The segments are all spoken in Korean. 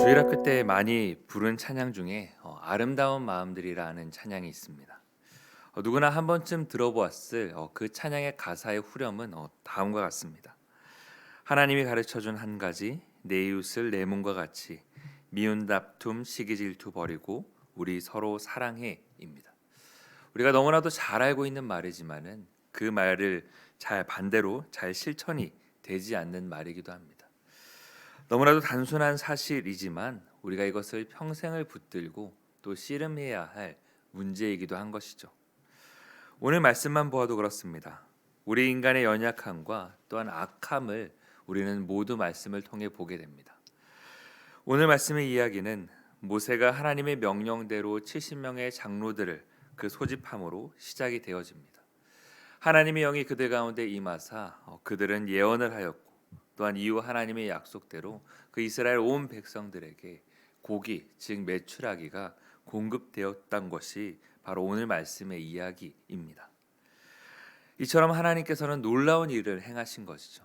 주일학교 때 많이 부른 찬양 중에 아름다운 마음들이라는 찬양이 있습니다. 누구나 한 번쯤 들어보았을 그 찬양의 가사의 후렴은 다음과 같습니다. 하나님이 가르쳐준 한 가지, 내 이웃을 내 몸과 같이 미운 다툼 시기 질투 버리고 우리 서로 사랑해입니다. 우리가 너무나도 잘 알고 있는 말이지만은 그 말을 잘 반대로 잘 실천이 되지 않는 말이기도 합니다. 너무나도 단순한 사실이지만 우리가 이것을 평생을 붙들고 또 씨름해야 할 문제이기도 한 것이죠. 오늘 말씀만 보아도 그렇습니다. 우리 인간의 연약함과 또한 악함을 우리는 모두 말씀을 통해 보게 됩니다. 오늘 말씀의 이야기는 모세가 하나님의 명령대로 70명의 장로들을 그 소집함으로 시작이 되어집니다. 하나님의 영이 그들 가운데 임하사 그들은 예언을 하였고 또한 이후 하나님의 약속대로 그 이스라엘 온 백성들에게 고기 즉 메추라기가 공급되었던 것이 바로 오늘 말씀의 이야기입니다. 이처럼 하나님께서는 놀라운 일을 행하신 것이죠.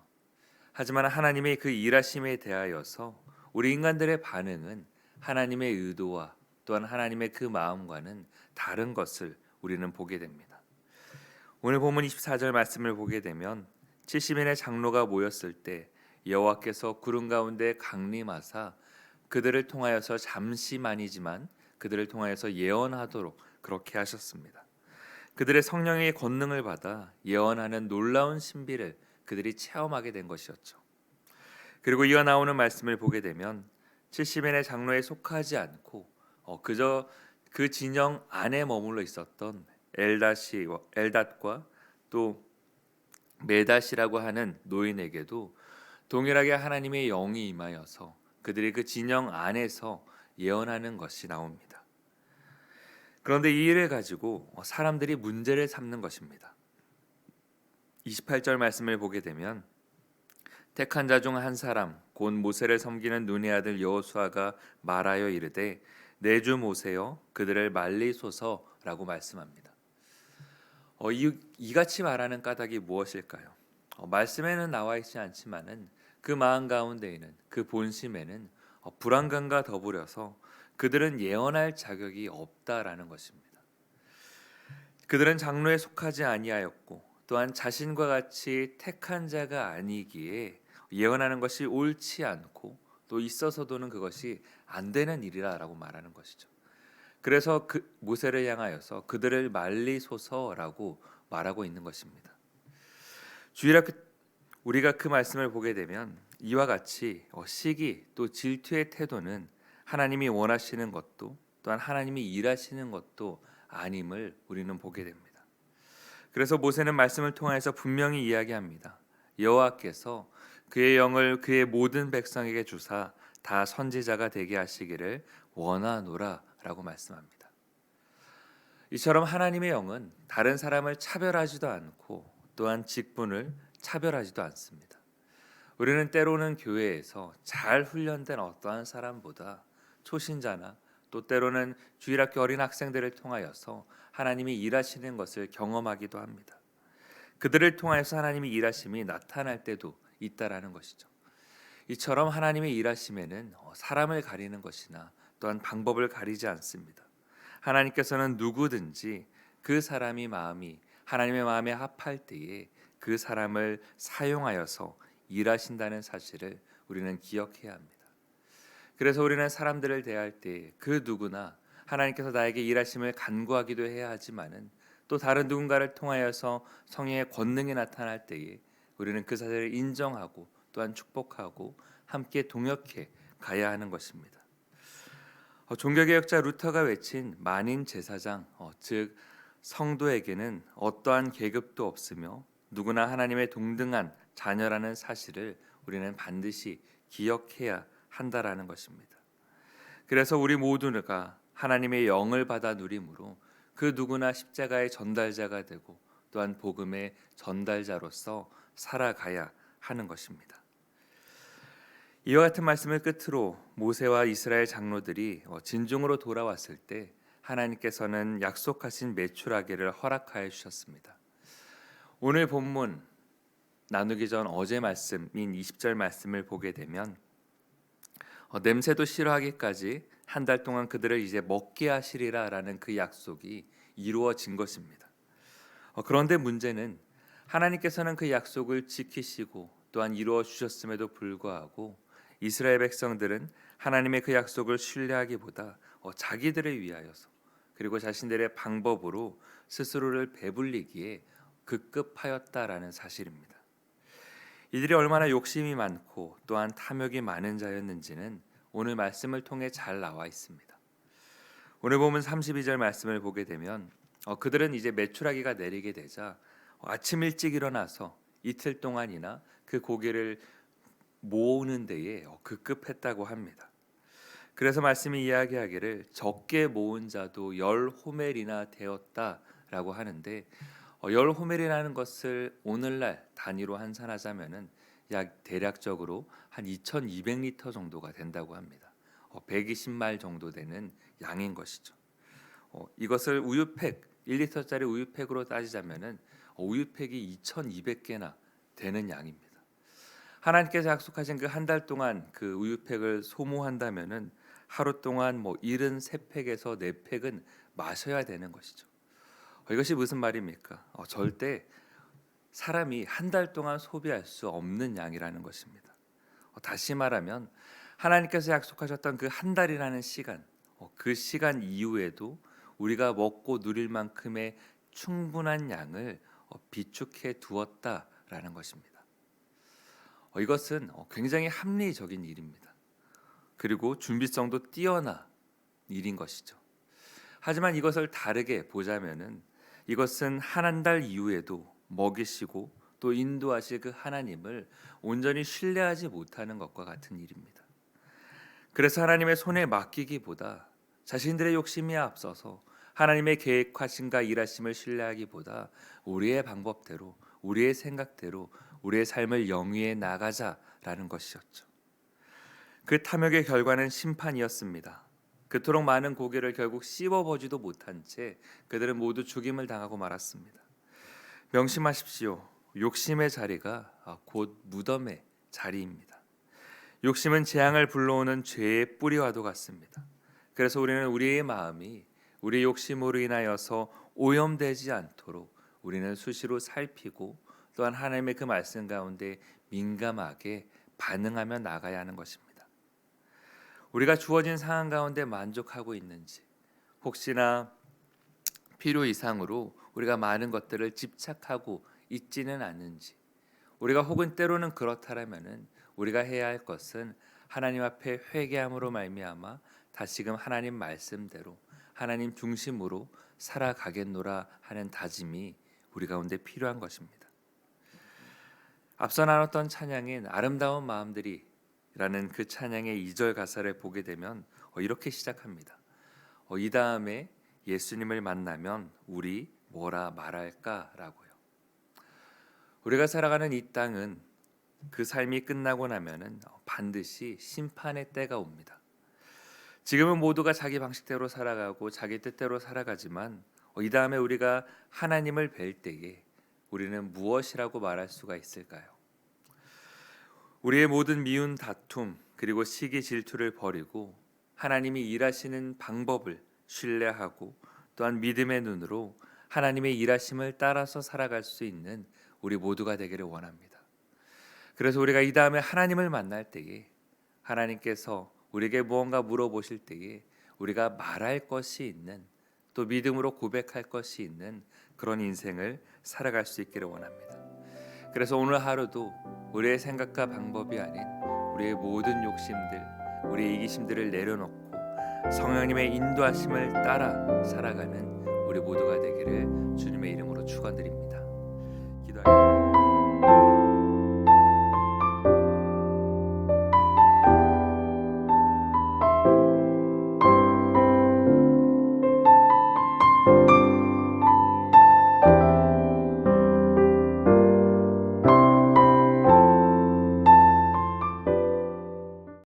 하지만 하나님의 그 일하심에 대하여서 우리 인간들의 반응은 하나님의 의도와 또한 하나님의 그 마음과는 다른 것을 우리는 보게 됩니다. 오늘 본문 24절 말씀을 보게 되면 70인의 장로가 모였을 때 여호와께서 구름 가운데 강림하사 그들을 통하여서 잠시만이지만 그들을 통하여서 예언하도록 그렇게 하셨습니다. 그들의 성령의 권능을 받아 예언하는 놀라운 신비를 그들이 체험하게 된 것이었죠. 그리고 이어 나오는 말씀을 보게 되면 70인의 장로에 속하지 않고 그저 그 진영 안에 머물러 있었던 엘닷과 또 메닷이라고 하는 노인에게도 동일하게 하나님의 영이 임하여서 그들이 그 진영 안에서 예언하는 것이 나옵니다. 그런데 이 일을 가지고 사람들이 문제를 삼는 것입니다. 28절 말씀을 보게 되면 택한 자 중 한 사람 곧 모세를 섬기는 눈의 아들 여호수아가 말하여 이르되 내 주 모세여 그들을 말리소서라고 말씀합니다. 이같이 말하는 까닭이 무엇일까요? 말씀에는 나와 있지 않지만은 그 마음 가운데에는 그 본심에는 불안감과 더불어서 그들은 예언할 자격이 없다라는 것입니다. 그들은 장로에 속하지 아니하였고 또한 자신과 같이 택한 자가 아니기에 예언하는 것이 옳지 않고 또 있어서도는 그것이 안 되는 일이라고 말하는 것이죠. 그래서 그 모세를 향하여서 그들을 말리소서라고 말하고 있는 것입니다. 주일학교 우리가 그 말씀을 보게 되면 이와 같이 시기 또 질투의 태도는 하나님이 원하시는 것도 또한 하나님이 일하시는 것도 아님을 우리는 보게 됩니다. 그래서 모세는 말씀을 통해서 분명히 이야기합니다. 여호와께서 그의 영을 그의 모든 백성에게 주사 다 선지자가 되게 하시기를 원하노라라고 말씀합니다. 이처럼 하나님의 영은 다른 사람을 차별하지도 않고 또한 직분을 차별하지도 않습니다. 우리는 때로는 교회에서 잘 훈련된 어떠한 사람보다 초신자나 또 때로는 주일학교 어린 학생들을 통하여서 하나님이 일하시는 것을 경험하기도 합니다. 그들을 통하여서 하나님이 일하심이 나타날 때도 있다라는 것이죠. 이처럼 하나님의 일하심에는 사람을 가리는 것이나 또한 방법을 가리지 않습니다. 하나님께서는 누구든지 그 사람이 마음이 하나님의 마음에 합할 때에 그 사람을 사용하여서 일하신다는 사실을 우리는 기억해야 합니다. 그래서 우리는 사람들을 대할 때 그 누구나 하나님께서 나에게 일하심을 간구하기도 해야 하지만은 또 다른 누군가를 통하여서 성령의 권능이 나타날 때에 우리는 그 사실을 인정하고 또한 축복하고 함께 동역해 가야 하는 것입니다. 종교개혁자 루터가 외친 만인 제사장, 즉 성도에게는 어떠한 계급도 없으며 누구나 하나님의 동등한 자녀라는 사실을 우리는 반드시 기억해야 한다라는 것입니다. 그래서 우리 모두가 하나님의 영을 받아 누림으로 그 누구나 십자가의 전달자가 되고 또한 복음의 전달자로서 살아가야 하는 것입니다. 이와 같은 말씀을 끝으로 모세와 이스라엘 장로들이 진중으로 돌아왔을 때 하나님께서는 약속하신 메추라기를 허락하여 주셨습니다. 오늘 본문 나누기 전 어제 말씀인 20절 말씀을 보게 되면 냄새도 싫어하기까지 한 달 동안 그들을 이제 먹게 하시리라라는 그 약속이 이루어진 것입니다. 그런데 문제는 하나님께서는 그 약속을 지키시고 또한 이루어 주셨음에도 불구하고 이스라엘 백성들은 하나님의 그 약속을 신뢰하기보다 자기들을 위하여서 그리고 자신들의 방법으로 스스로를 배불리기에 급급하였다라는 사실입니다. 이들이 얼마나 욕심이 많고 또한 탐욕이 많은 자였는지는 오늘 말씀을 통해 잘 나와 있습니다. 오늘 보면 32절 말씀을 보게 되면 그들은 이제 메추라기가 내리게 되자 아침 일찍 일어나서 이틀 동안이나 그 고기를 모으는 데에 급급했다고 합니다. 그래서 말씀이 이야기하기를 적게 모은 자도 10호멜이나 되었다라고 하는데 10호멜이라는 것을 오늘날 단위로 환산하자면은 약 대략적으로 한 2200리터 정도가 된다고 합니다. 120말 정도 되는 양인 것이죠. 이것을 우유팩 1리터짜리 우유팩으로 따지자면은 우유팩이 2200개나 되는 양입니다. 하나님께서 약속하신 그 한 달 동안 그 우유팩을 소모한다면은 하루 동안 73팩에서 4팩은 마셔야 되는 것이죠. 이것이 무슨 말입니까? 절대 사람이 한 달 동안 소비할 수 없는 양이라는 것입니다. 다시 말하면 하나님께서 약속하셨던 그 한 달이라는 시간, 그 시간 이후에도 우리가 먹고 누릴 만큼의 충분한 양을 비축해 두었다라는 것입니다. 이것은 굉장히 합리적인 일입니다. 그리고 준비성도 뛰어난 일인 것이죠. 하지만 이것을 다르게 보자면은 이것은 한 달 이후에도 먹이시고 또 인도하실 그 하나님을 온전히 신뢰하지 못하는 것과 같은 일입니다. 그래서 하나님의 손에 맡기기보다 자신들의 욕심이 앞서서 하나님의 계획하심과 일하심을 신뢰하기보다 우리의 방법대로 우리의 생각대로 우리의 삶을 영위해 나가자라는 것이었죠. 그 탐욕의 결과는 심판이었습니다. 그토록 많은 고기를 결국 씹어보지도 못한 채 그들은 모두 죽임을 당하고 말았습니다. 명심하십시오. 욕심의 자리가 곧 무덤의 자리입니다. 욕심은 재앙을 불러오는 죄의 뿌리와도 같습니다. 그래서 우리는 우리의 마음이 우리의 욕심으로 인하여서 오염되지 않도록 우리는 수시로 살피고 또한 하나님의 그 말씀 가운데 민감하게 반응하며 나가야 하는 것입니다. 우리가 주어진 상황 가운데 만족하고 있는지, 혹시나 필요 이상으로 우리가 많은 것들을 집착하고 있지는 않는지, 우리가 혹은 때로는 그렇다라면은 우리가 해야 할 것은 하나님 앞에 회개함으로 말미암아 다시금 하나님 말씀대로 하나님 중심으로 살아가겠노라 하는 다짐이 우리 가운데 필요한 것입니다. 앞서 나눴던 찬양인 아름다운 마음들이라는 그 찬양의 2절 가사를 보게 되면 이렇게 시작합니다. 이 다음에 예수님을 만나면 우리 뭐라 말할까라고요. 우리가 살아가는 이 땅은 그 삶이 끝나고 나면은 반드시 심판의 때가 옵니다. 지금은 모두가 자기 방식대로 살아가고 자기 뜻대로 살아가지만 이 다음에 우리가 하나님을 뵐 때에 우리는 무엇이라고 말할 수가 있을까요? 우리의 모든 미운 다툼 그리고 시기 질투를 버리고 하나님이 일하시는 방법을 신뢰하고 또한 믿음의 눈으로 하나님의 일하심을 따라서 살아갈 수 있는 우리 모두가 되기를 원합니다. 그래서 우리가 이 다음에 하나님을 만날 때에 하나님께서 우리에게 무언가 물어보실 때에 우리가 말할 것이 있는 또 믿음으로 고백할 것이 있는 그런 인생을 살아갈 수 있기를 원합니다. 그래서 오늘 하루도 우리의 생각과 방법이 아닌 우리의 모든 욕심들, 우리의 이기심들을 내려놓고 성령님의 인도하심을 따라 살아가는 우리 모두가 되기를 주님의 이름으로 축원드립니다. 기도합니다.